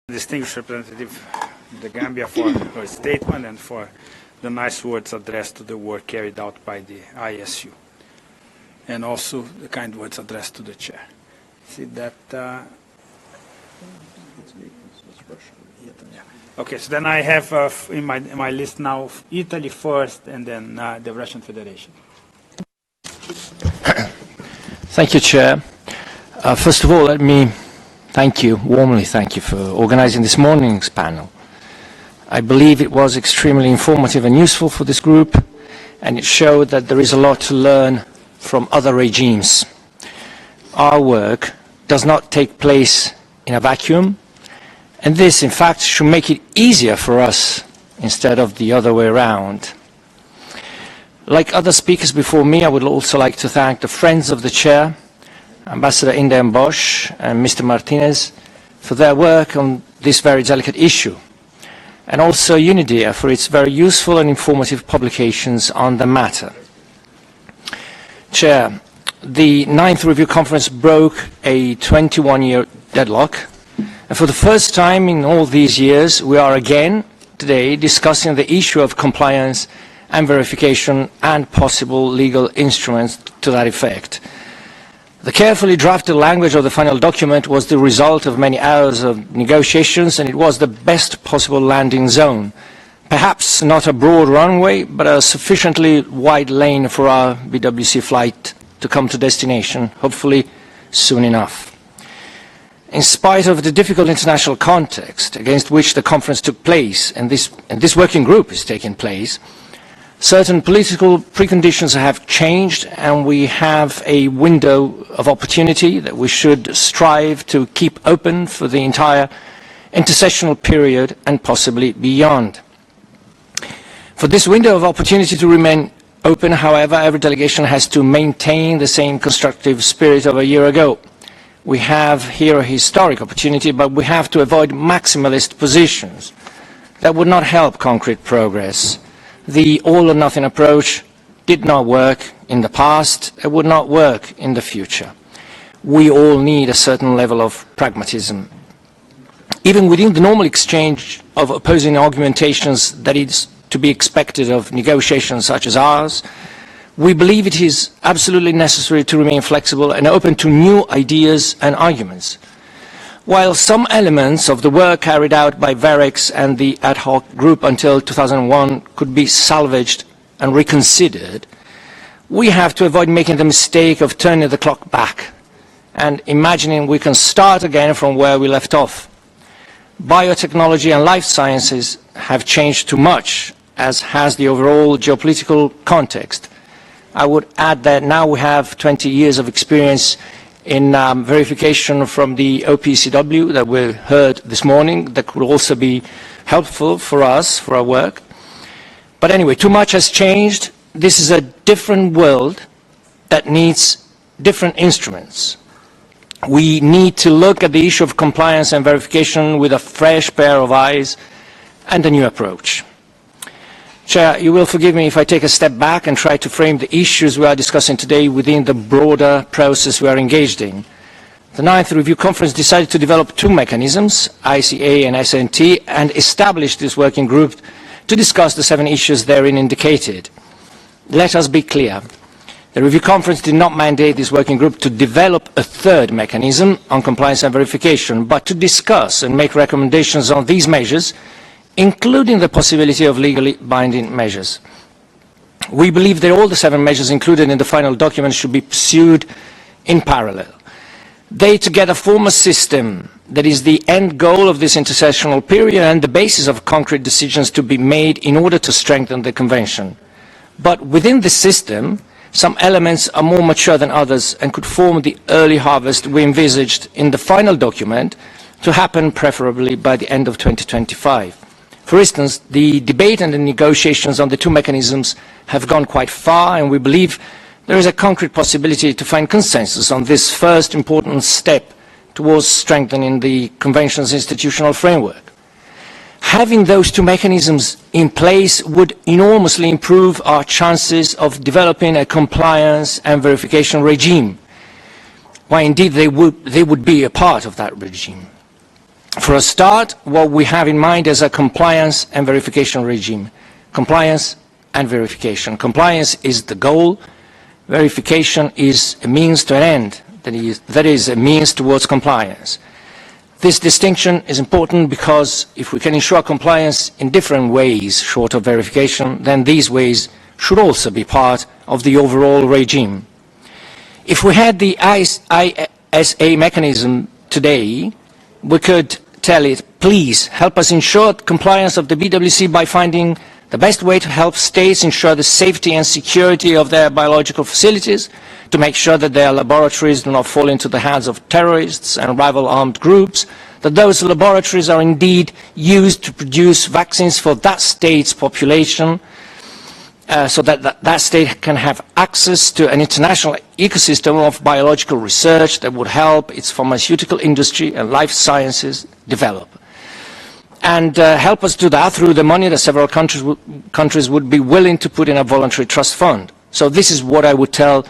Distinguished Representative the Gambia for her statement and for the nice words addressed to the work carried out by the ISU, and also the kind words addressed to the chair. See that? Okay, so then I have in my list now Italy first, and then the Russian Federation. Thank you, Chair. First of all, let me warmly thank you for organizing this morning's panel. I believe it was extremely informative and useful for this group, and it showed that there is a lot to learn from other regimes. Our work does not take place in a vacuum, and this, in fact, should make it easier for us instead of the other way around. Like other speakers before me, I would also like to thank the friends of the Chair, Ambassador Inda Bosch and Mr. Martinez, for their work on this very delicate issue, and also UNIDIA for its very useful and informative publications on the matter. Chair, the 9th Review Conference broke a 21-year deadlock, and for the first time in all these years, we are again today discussing the issue of compliance and verification and possible legal instruments to that effect. The carefully drafted language of the final document was the result of many hours of negotiations, and it was the best possible landing zone. Perhaps not a broad runway, but a sufficiently wide lane for our BWC flight to come to destination, hopefully soon enough. In spite of the difficult international context against which the conference took place, and this working group is taking place, certain political preconditions have changed, and we have a window of opportunity that we should strive to keep open for the entire intersessional period and possibly beyond. For this window of opportunity to remain open, however, every delegation has to maintain the same constructive spirit of a year ago. We have here a historic opportunity, but we have to avoid maximalist positions that would not help concrete progress. The all-or-nothing approach did not work in the past. It would not work in the future. We all need a certain level of pragmatism. Even within the normal exchange of opposing argumentations that is to be expected of negotiations such as ours, we believe it is absolutely necessary to remain flexible and open to new ideas and arguments. While some elements of the work carried out by VEREX and the ad hoc group until 2001 could be salvaged and reconsidered, we have to avoid making the mistake of turning the clock back and imagining we can start again from where we left off. Biotechnology and life sciences have changed too much, as has the overall geopolitical context. I would add that now we have 20 years of experience in verification from the OPCW that we heard this morning that could also be helpful for us, for our work. But anyway, too much has changed. This is a different world that needs different instruments. We need to look at the issue of compliance and verification with a fresh pair of eyes and a new approach. Chair, you will forgive me if I take a step back and try to frame the issues we are discussing today within the broader process we are engaged in. The 9th Review Conference decided to develop two mechanisms, ICA and SNT, and established this working group to discuss the 7 issues therein indicated. Let us be clear. The Review Conference did not mandate this working group to develop a third mechanism on compliance and verification, but to discuss and make recommendations on these measures, including the possibility of legally binding measures. We believe that all the 7 measures included in the final document should be pursued in parallel. They together form a system that is the end goal of this intersessional period and the basis of concrete decisions to be made in order to strengthen the Convention. But within this system, some elements are more mature than others and could form the early harvest we envisaged in the final document to happen preferably by the end of 2025. For instance, the debate and the negotiations on the 2 mechanisms have gone quite far, and we believe there is a concrete possibility to find consensus on this first important step towards strengthening the Convention's institutional framework. Having those 2 mechanisms in place would enormously improve our chances of developing a compliance and verification regime, why indeed they would be a part of that regime. For a start, what we have in mind is a compliance and verification regime. Compliance and verification. Compliance is the goal. Verification is a means to an end. That is a means towards compliance. This distinction is important because if we can ensure compliance in different ways short of verification, then these ways should also be part of the overall regime. If we had the ISA mechanism today, we could tell it, please help us ensure compliance of the BWC by finding the best way to help states ensure the safety and security of their biological facilities, to make sure that their laboratories do not fall into the hands of terrorists and rival armed groups, that those laboratories are indeed used to produce vaccines for that state's population, so that that state can have access to an international ecosystem of biological research that would help its pharmaceutical industry and life sciences develop. And help us do that through the money that several countries would be willing to put in a voluntary trust fund. So this is what I would tell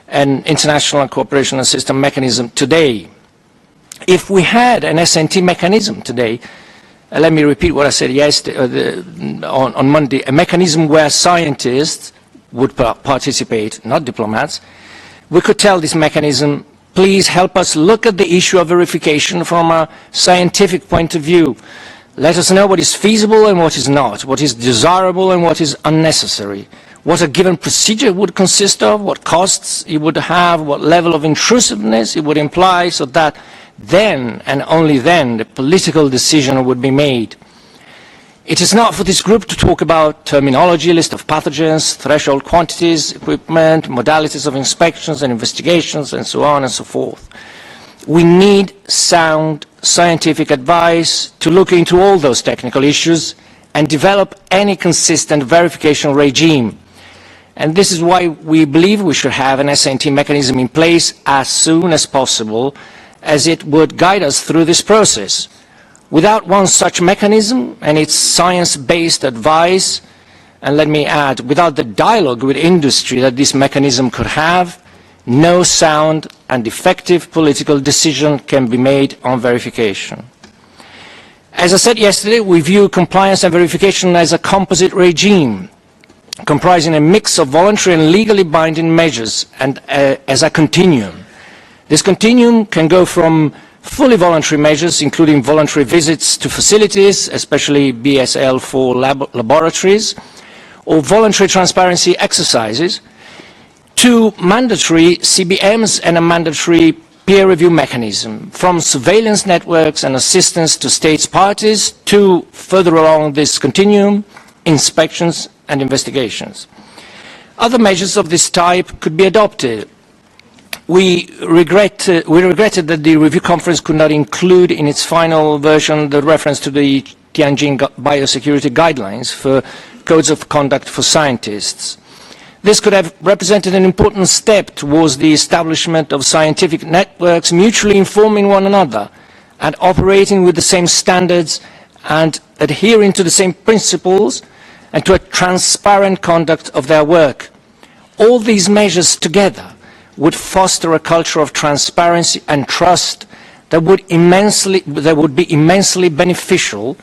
an international cooperation and system mechanism today. If we had an SNT mechanism today, let me repeat what I said yesterday, on Monday, a mechanism where scientists would participate, not diplomats, we could tell this mechanism, please help us look at the issue of verification from a scientific point of view. Let us know what is feasible and what is not, what is desirable and what is unnecessary, what a given procedure would consist of, what costs it would have, what level of intrusiveness it would imply, so that then and only then the political decision would be made. It is not for this group to talk about terminology, list of pathogens, threshold quantities, equipment, modalities of inspections and investigations, and so on and so forth. We need sound scientific advice to look into all those technical issues and develop any consistent verification regime. And this is why we believe we should have an SNT mechanism in place as soon as possible, as it would guide us through this process. Without one such mechanism and its science-based advice, and let me add, without the dialogue with industry that this mechanism could have, no sound and effective political decision can be made on verification. As I said yesterday, we view compliance and verification as a composite regime, comprising a mix of voluntary and legally binding measures, and as a continuum. This continuum can go from fully voluntary measures, including voluntary visits to facilities, especially BSL-4 laboratories, or voluntary transparency exercises, to mandatory CBMs and a mandatory peer review mechanism, from surveillance networks and assistance to states parties to, further along this continuum, inspections and investigations. Other measures of this type could be adopted. We regretted that the review conference could not include in its final version the reference to the Tianjin biosecurity guidelines for codes of conduct for scientists. This could have represented an important step towards the establishment of scientific networks mutually informing one another and operating with the same standards and adhering to the same principles and to a transparent conduct of their work. All these measures together would foster a culture of transparency and trust that would be immensely beneficial,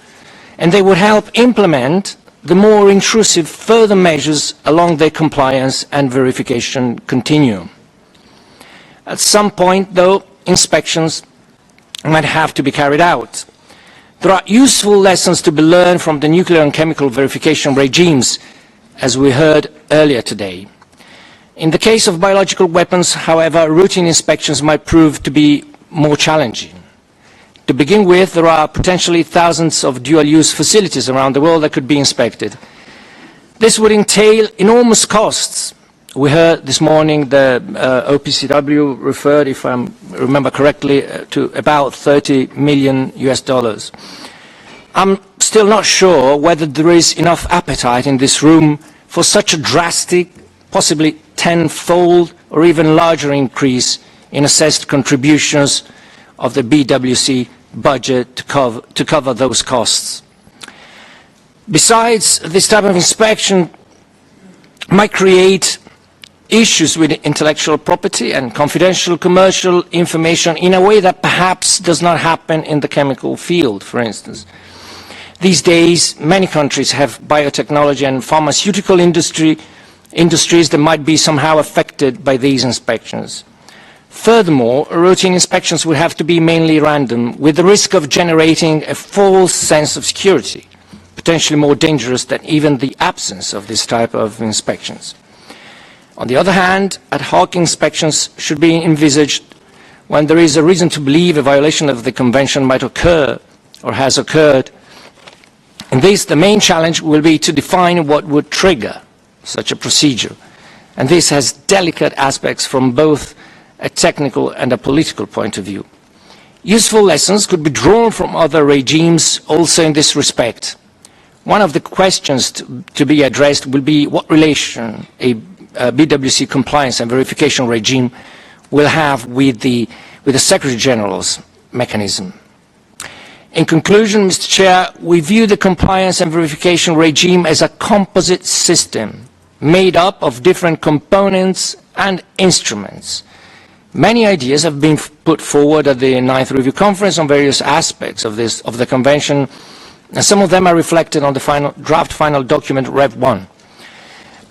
and they would help implement the more intrusive further measures along the compliance and verification continuum. At some point, though, inspections might have to be carried out. There are useful lessons to be learned from the nuclear and chemical verification regimes, as we heard earlier today. In the case of biological weapons, however, routine inspections might prove to be more challenging. To begin with, there are potentially thousands of dual-use facilities around the world that could be inspected. This would entail enormous costs. We heard this morning the OPCW referred, if I remember correctly, to about $30 million US. I'm still not sure whether there is enough appetite in this room for such a drastic, possibly tenfold or even larger increase in assessed contributions of the BWC budget to cover those costs. Besides, this type of inspection might create issues with intellectual property and confidential commercial information in a way that perhaps does not happen in the chemical field, for instance. These days, many countries have biotechnology and pharmaceutical industries that might be somehow affected by these inspections. Furthermore, routine inspections would have to be mainly random, with the risk of generating a false sense of security, potentially more dangerous than even the absence of this type of inspections. On the other hand, ad hoc inspections should be envisaged when there is a reason to believe a violation of the Convention might occur or has occurred. In this, the main challenge will be to define what would trigger such a procedure, and this has delicate aspects from both a technical and a political point of view. Useful lessons could be drawn from other regimes also in this respect. One of the questions to be addressed will be what relation a BWC compliance and verification regime will have with the Secretary General's mechanism. In conclusion, Mr. Chair, we view the compliance and verification regime as a composite system made up of different components and instruments. Many ideas have been put forward at the 9th Review Conference on various aspects of the Convention, and some of them are reflected on the draft final document, Rev 1.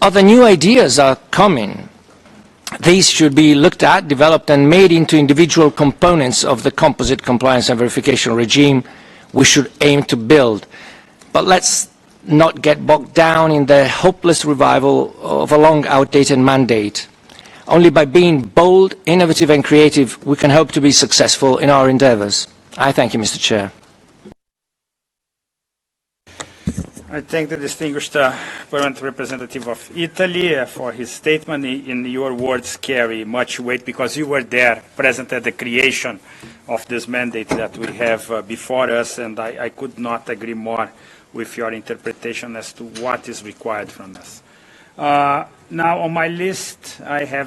Other new ideas are coming. These should be looked at, developed, and made into individual components of the composite compliance and verification regime we should aim to build. But let's not get bogged down in the hopeless revival of a long outdated mandate. Only by being bold, innovative, and creative we can hope to be successful in our endeavors. I thank you, Mr. Chair. I thank the distinguished permanent representative of Italy for his statement. In your words carry much weight because you were there, present at the creation of this mandate that we have before us, and I could not agree more with your interpretation as to what is required from us. Now on my list I have